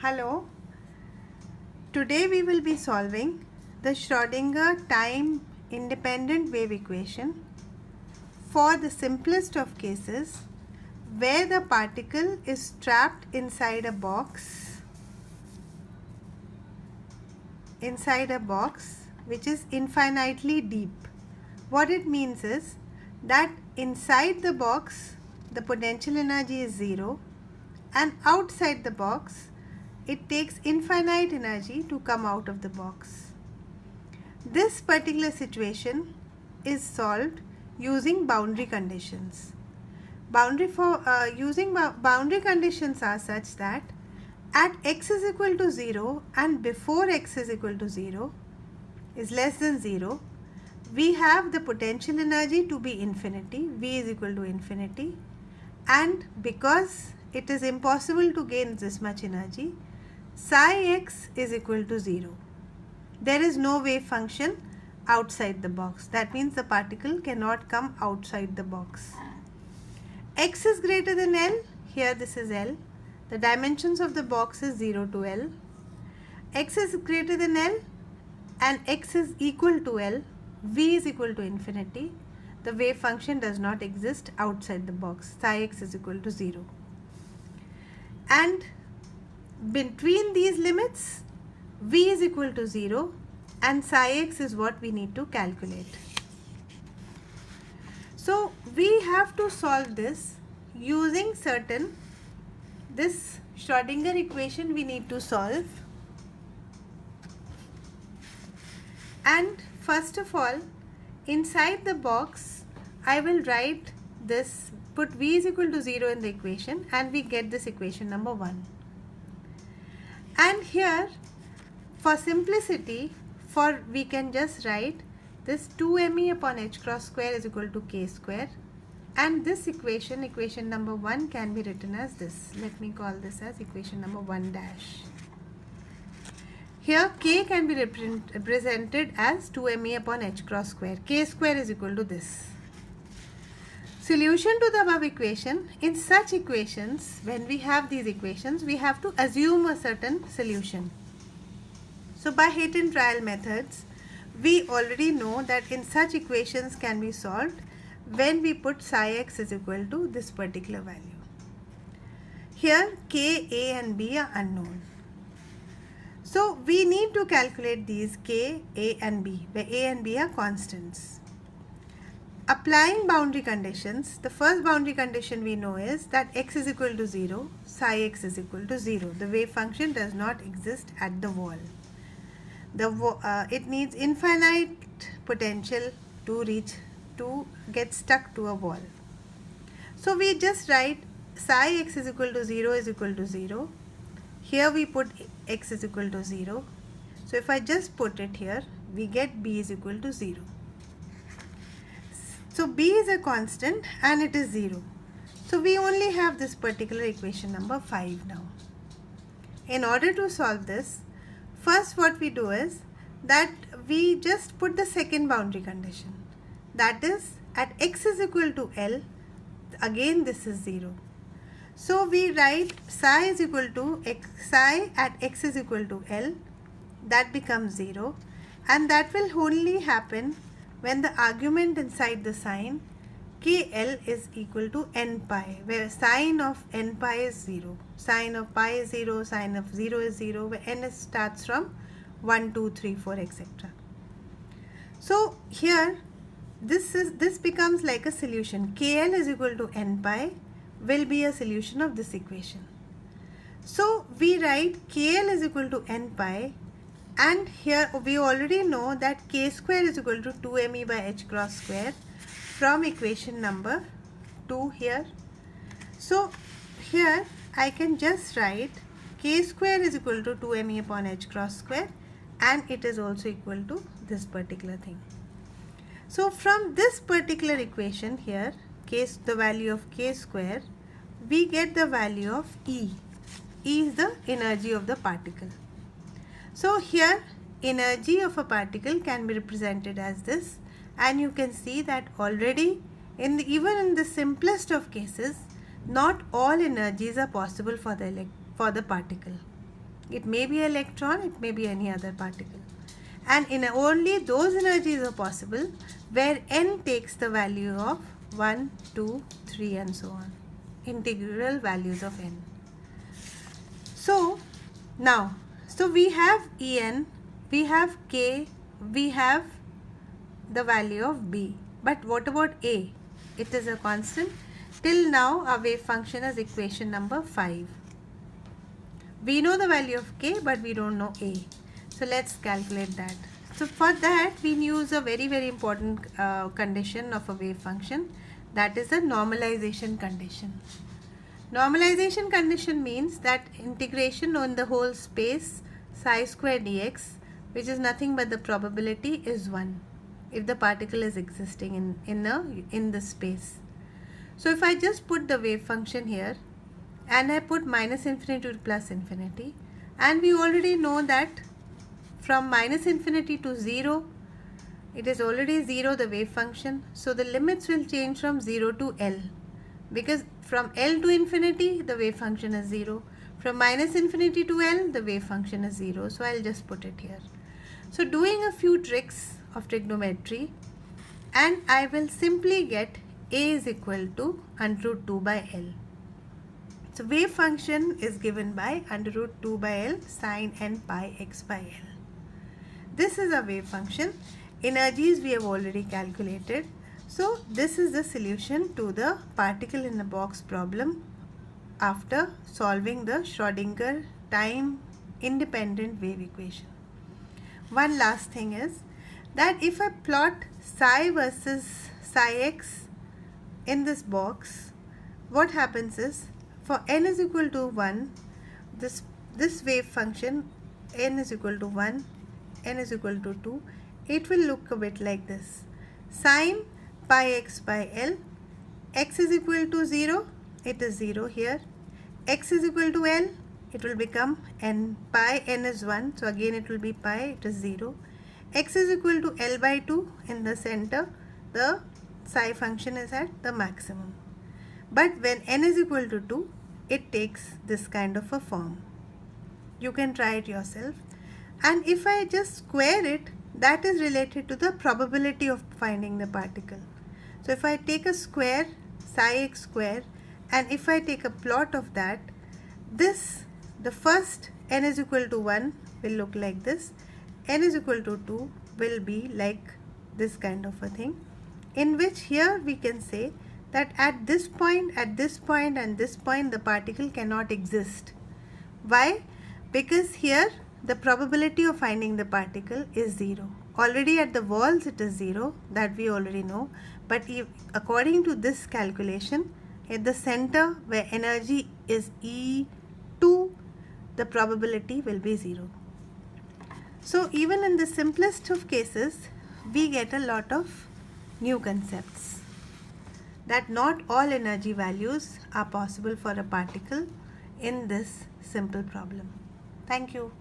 Hello. Today we will be solving the Schrödinger time independent wave equation for the simplest of cases where the particle is trapped inside a box which is infinitely deep. What it means is that inside the box the potential energy is 0 and outside the box it takes infinite energy to come out of the box. This particular situation is solved using boundary conditions. Boundary conditions are such that at x is equal to 0 and before x is equal to 0 is less than 0, we have the potential energy to be infinity, V is equal to infinity, and because it is impossible to gain this much energy, psi x is equal to 0. There is no wave function outside the box. That means the particle cannot come outside the box. X is greater than L. Here this is L. The dimensions of the box is 0 to L. X is greater than L and x is equal to L. V is equal to infinity. The wave function does not exist outside the box. Psi x is equal to 0. And between these limits, V is equal to 0 and psi x is what we need to calculate. So we have to solve this using this Schrödinger equation we need to solve. And first of all, inside the box, I will write this, put V is equal to 0 in the equation and we get this equation number 1. And here, for simplicity, we can just write this 2me upon h cross square is equal to k square, and this equation number 1 can be written as this. Let me call this as equation number 1 dash. Here k can be represented as 2me upon h cross square. K square is equal to this. Solution to the above equation. In such equations, when we have these equations, we have to assume a certain solution. So by hit and trial methods, we already know that in such equations can be solved when we put psi x is equal to this particular value. Here k, a and b are unknown. So we need to calculate these k, a and b, where a and b are constants. Applying boundary conditions, the first boundary condition we know is that x is equal to 0, psi x is equal to 0. The wave function does not exist at the wall. It needs infinite potential to get stuck to a wall. So we just write psi x is equal to 0 is equal to 0. Here we put x is equal to 0. So if I just put it here, we get b is equal to 0. So b is a constant and it is 0. So we only have this particular equation number 5 now. In order to solve this, first what we do is that we just put the second boundary condition. That is at x is equal to L, again this is 0. So we write psi is equal to psi at x is equal to L, that becomes 0, and that will only happen when the argument inside the sign kl is equal to n pi, where sine of n pi is 0, sine of pi is 0, sine of 0 is 0, where n starts from 1, 2, 3, 4, etc. So here this becomes like a solution. Kl is equal to n pi will be a solution of this equation. So we write kl is equal to n pi, and here we already know that k square is equal to 2me by h cross square from equation number 2 here. So here I can just write k square is equal to 2me upon h cross square, and it is also equal to this particular thing. So from this particular equation here, the value of k square, we get the value of E. E is the energy of the particle. So here energy of a particle can be represented as this, and you can see that already even in the simplest of cases, not all energies are possible for the particle. It may be electron, it may be any other particle. And in only those energies are possible where n takes the value of 1, 2, 3 and so on. Integral values of n. So now, we have En, we have K, we have the value of B. But what about A? It is a constant. Till now our wave function is equation number 5. We know the value of K, but we don't know A. So let's calculate that. So for that we use a very important condition of a wave function, that is a normalization condition. Normalization condition means that integration on the whole space psi square dx, which is nothing but the probability, is 1 if the particle is existing in the space. So if I just put the wave function here and I put minus infinity to plus infinity, and we already know that from minus infinity to 0, it is already 0 the wave function. So the limits will change from 0 to L, because from L to infinity the wave function is 0. From minus infinity to L the wave function is 0. So I'll just put it here. So doing a few tricks of trigonometry, and I will simply get A is equal to under root 2 by L. So wave function is given by under root 2 by L sine n pi x by L. This is a wave function. Energies we have already calculated. So this is the solution to the particle in a box problem after solving the Schrödinger time independent wave equation. One last thing is that if I plot psi versus psi x in this box, what happens is, for n is equal to 1, this wave function n is equal to 1, n is equal to 2, it will look a bit like this. Sine pi x by L, x is equal to 0, it is 0 here. X is equal to L, it will become n. Pi n is 1, so again it will be pi, it is 0. X is equal to L by 2, in the center the psi function is at the maximum. But when n is equal to 2, it takes this kind of a form. You can try it yourself. And if I just square it, that is related to the probability of finding the particle. So if I take a square, psi x square, and if I take a plot of that, the first n is equal to 1 will look like this, n is equal to 2 will be like this kind of a thing, in which here we can say that at this point, and this point, the particle cannot exist. Why? Because here the probability of finding the particle is 0. Already at the walls it is 0, that we already know, but according to this calculation, at the center where energy is E2, the probability will be 0. So even in the simplest of cases, we get a lot of new concepts, that not all energy values are possible for a particle in this simple problem. Thank you.